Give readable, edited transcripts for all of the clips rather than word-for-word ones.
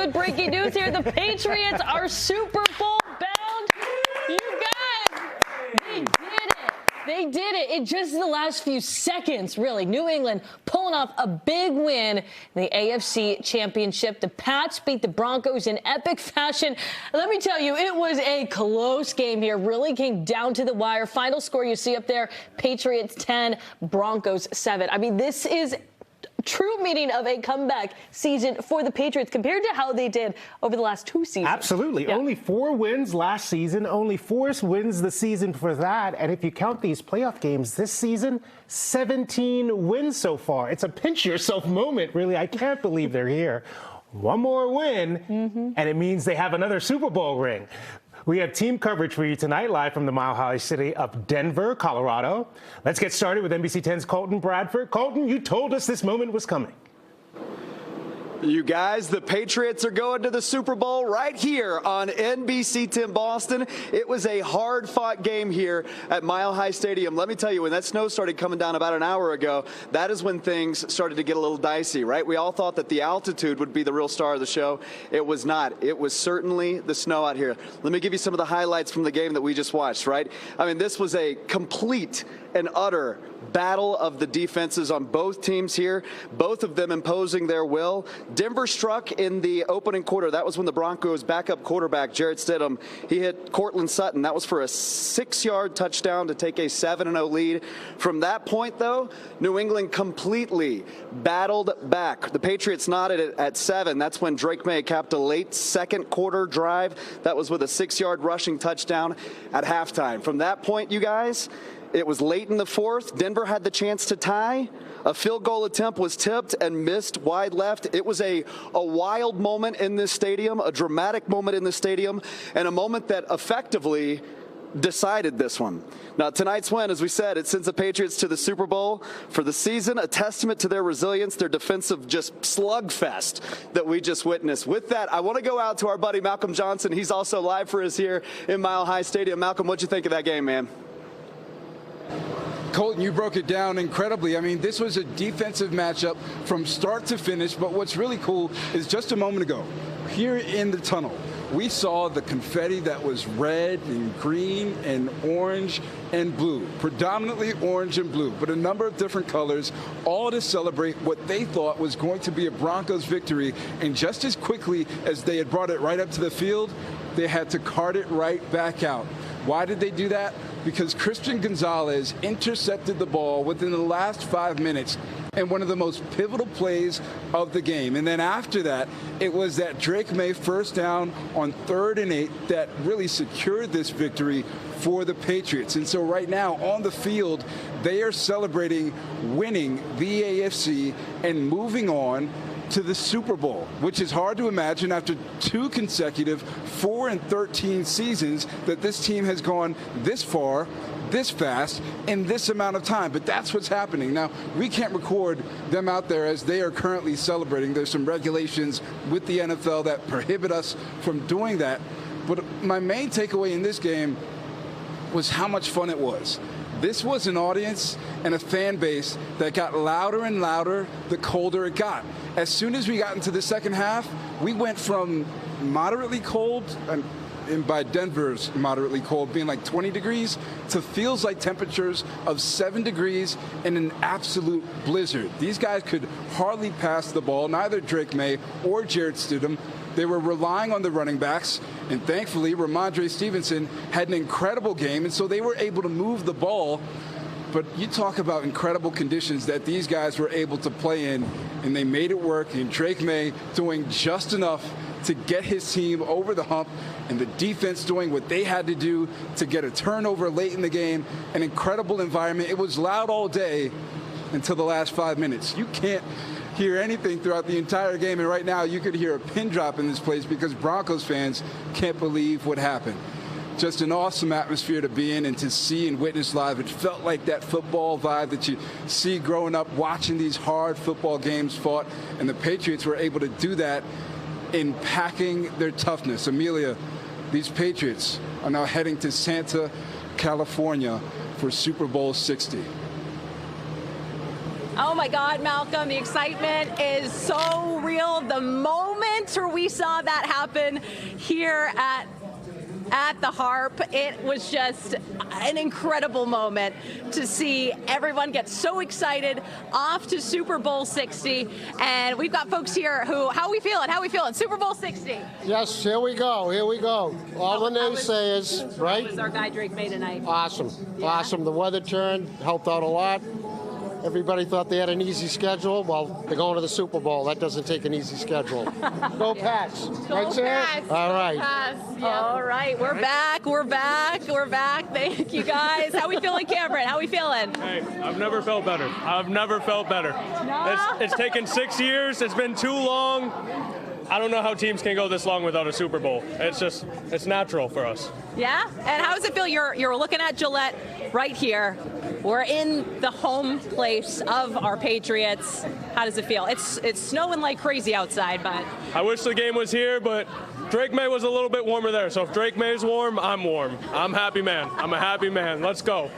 good breaking news here. The Patriots are Super Bowl bound. You guys, they did it. They did it in just the last few seconds, really. New England pulling off a big win in the AFC Championship. The Pats beat the Broncos in epic fashion. Let me tell you, it was a close game here. Really came down to the wire. Final score you see up there, Patriots 10, Broncos 7. I mean, this is true meaning of a comeback season for the Patriots compared to how they did over the last 2 seasons. Absolutely. Yeah. Only 4 wins last season, only 4 wins the season for that. And if you count these playoff games this season, 17 wins so far. It's a pinch yourself moment, really. I can't believe they're here. One more win, and it means they have another Super Bowl ring. We have team coverage for you tonight, live from the Mile High City of Denver, Colorado. Let's get started with NBC 10's Colton Bradford. Colton, you told us this moment was coming. You guys, the Patriots are going to the Super Bowl right here on NBC 10 Boston. It was a hard-fought game here at Mile High Stadium. Let me tell you, when that snow started coming down about an hour ago, that is when things started to get a little dicey, right? We all thought that the altitude would be the real star of the show. It was not. It was certainly the snow out here. Let me give you some of the highlights from the game that we just watched, right? I mean, this was a complete and utter battle of the defenses on both teams here, both of them imposing their will. Denver struck in the opening quarter. That was when the Broncos' backup quarterback, Jarrett Stidham, he hit Cortland Sutton. That was for a 6-yard touchdown to take a 7-0 lead. From that point, though, New England completely battled back. The Patriots nodded it at 7. That's when Drake May capped a late second quarter drive. That was with a 6-yard rushing touchdown at halftime. From that point, you guys, it was late in the fourth. Denver had the chance to tie. A field goal attempt was tipped and missed wide left. It was a wild moment in this stadium, a dramatic moment in this stadium, and a moment that effectively decided this one. Now, tonight's win, as we said, it sends the Patriots to the Super Bowl for the season, a testament to their resilience, their defensive just slugfest that we just witnessed. With that, I want to go out to our buddy Malcolm Johnson. He's also live for us here in Mile High Stadium. Malcolm, what'd you think of that game, man? Colton, you broke it down incredibly. I mean, this was a defensive matchup from start to finish, but what's really cool is just a moment ago, here in the tunnel, we saw the confetti that was red and green and orange and blue, predominantly orange and blue, but a number of different colors, all to celebrate what they thought was going to be a Broncos victory. And just as quickly as they had brought it right up to the field, they had to cart it right back out. Why did they do that? Because Christian Gonzalez intercepted the ball within the last 5 minutes and one of the most pivotal plays of the game. And then after that, it was that Drake May first down on 3rd and 8 that really secured this victory for the Patriots. And so right now on the field, they are celebrating winning the AFC and moving on to the Super Bowl, which is hard to imagine after 2 consecutive 4-13 seasons that this team has gone this far, this fast, in this amount of time. But that's what's happening. Now, we can't record them out there as they are currently celebrating. There's some regulations with the NFL that prohibit us from doing that. But my main takeaway in this game was how much fun it was. This was an audience and a fan base that got louder and louder the colder it got. As soon as we got into the second half, we went from moderately cold, and by Denver's moderately cold being like 20 degrees, to feels like temperatures of 7 degrees in an absolute blizzard. These guys could hardly pass the ball, neither Drake May or Jarrett Stidham. They were relying on the running backs, and thankfully, Ramondre Stevenson had an incredible game, and so they were able to move the ball. But you talk about incredible conditions that these guys were able to play in, and they made it work, and Drake May doing just enough to get his team over the hump, and the defense doing what they had to do to get a turnover late in the game. An incredible environment. It was loud all day until the last 5 minutes. You can't hear anything throughout the entire game, and right now you could hear a pin drop in this place because Broncos fans can't believe what happened. Just an awesome atmosphere to be in and to see and witness live. It felt like that football vibe that you see growing up watching these hard football games fought, and the Patriots were able to do that in packing their toughness. Amelia, these Patriots are now heading to Santa, California for Super Bowl 60. Oh my God, Malcolm, the excitement is so real. The moment we saw that happen here at the Harp, it was just an incredible moment to see everyone get so excited off to Super Bowl 60. And we've got folks here who, how are we feeling? Super Bowl 60. Yes, here we go. All the naysayers, right? How was our guy Drake May tonight? Awesome. Yeah. Awesome. The weather turned, helped out a lot. Everybody thought they had an easy schedule. Well, they're going to the Super Bowl. That doesn't take an easy schedule. Go Pats. Right, Sarah? All right. All right, we're back. Thank you, guys. How we feeling, Cameron? How we feeling? Hey, I've never felt better. No? It's taken 6 years. It's been too long. I don't know how teams can go this long without a Super Bowl. It's natural for us. Yeah? And how does it feel? You're looking at Gillette right here. We're in the home place of our Patriots. How does it feel? It's snowing like crazy outside, but I wish the game was here, but Drake May was a little bit warmer there. So if Drake May's warm, I'm warm. I'm a happy man. Let's go.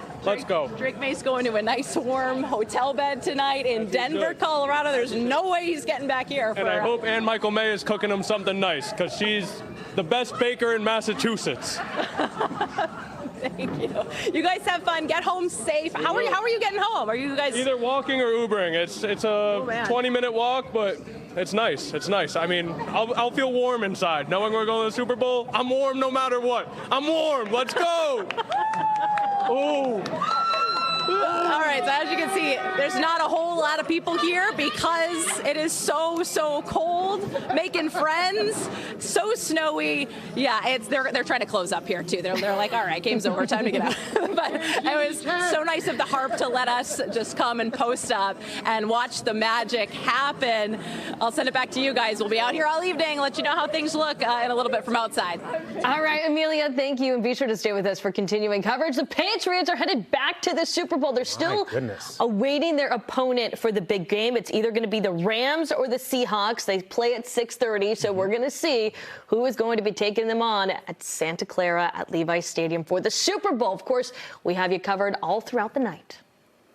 Drake May's going to a nice warm hotel bed tonight in Denver, Colorado. There's no way he's getting back here. And I hope Ann Michael May is cooking him something nice, because she's the best baker in Massachusetts. Thank you. You guys have fun. Get home safe. How are you getting home? Are you guys either walking or Ubering? It's a 20-minute walk, but it's nice. I mean, I'll feel warm inside knowing we're going to the Super Bowl. I'm warm no matter what. I'm warm. Let's go. Ooh. All right, so as you can see, there's not a whole lot of people here because it is so cold, making friends, so snowy. Yeah, they're trying to close up here too. They're like, all right, game's over, time to get out. But it was so nice of the Harp to let us just come and post up and watch the magic happen. I'll send it back to you guys. We'll be out here all evening, let you know how things look in a little bit from outside. All right, Amelia, thank you, and be sure to stay with us for continuing coverage. The Patriots are headed back to the Super Bowl. They're still awaiting their opponent for the big game. It's either going to be the Rams or the Seahawks. They play at 6:30, so we're going to see who is going to be taking them on at Santa Clara at Levi's Stadium for the Super Bowl. Of course, we have you covered all throughout the night.